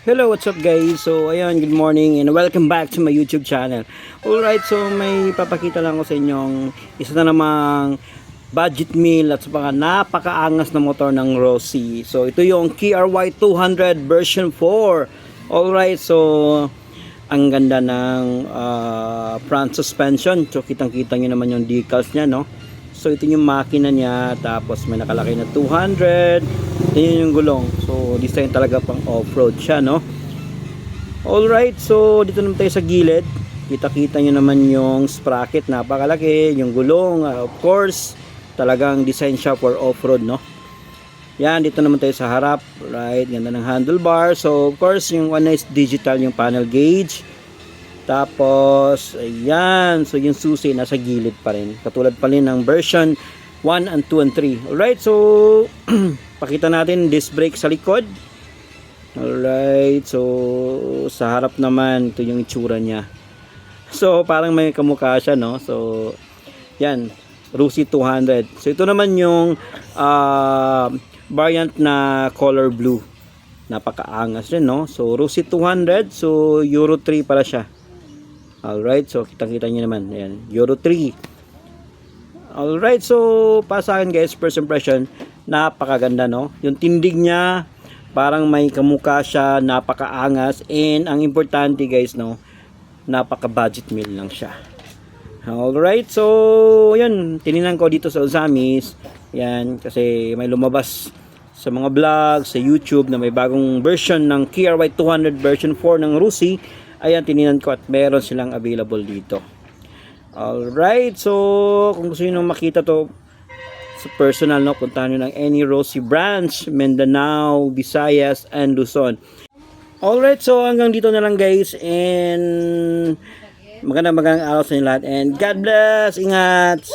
Hello, what's up guys? So, ayun, good morning and welcome back to my YouTube channel. Alright, so may papakita lang ko sa inyong isa na namang budget meal at sa mga napakaangas na motor ng Rossi. So, ito yung KRY 200 version 4. Alright, so ang ganda ng front suspension. So, kitang-kita nyo naman yung decals niya, no? So, ito yung makina niya. Tapos, may nakalaki na 200. Ito yung gulong. So, design talaga pang off-road siya, no? Alright, so dito naman tayo sa gilid. Kita-kita nyo naman yung sprocket. Napakalaki. Yung gulong, of course, talagang design siya for off-road, no? Yan, dito naman tayo sa harap. Right, ganda ng handlebar. So, of course, yung one is digital, yung panel gauge. Tapos, ayan. So, yung susi nasa gilid pa rin. Katulad pa rin ng version 1 and 2 and 3. Alright, so, pakita natin disc brake sa likod. Alright, so, sa harap naman, ito yung itsura niya. So, parang may kamukha siya, no? So, yan. Rossi 200. So, ito naman yung variant na color blue. Napakaangas rin, no? So, Rossi 200. So, Euro 3 pala siya. Alright, so kitang-kita nyo naman. Ayan, Euro 3. Alright, so para sa akin guys, first impression, napakaganda, no? Yung tindig niya, parang may kamukha siya, napakaangas. And ang importante guys, no, napaka-budget meal lang siya. Alright, so yun, tininan ko dito sa Osamis. Yan, kasi may lumabas sa mga vlog, sa YouTube na may bagong version ng KRY 200 version 4 ng Rossi. Ayan, tininan ko at meron silang available dito. Alright, so kung gusto nyo makita to sa personal, no, puntahan nyo ng any Rossi branch, Mindanao, Visayas, and Luzon. Alright, so hanggang dito na lang guys, and magandang araw sa inyo lahat, and God bless, ingat!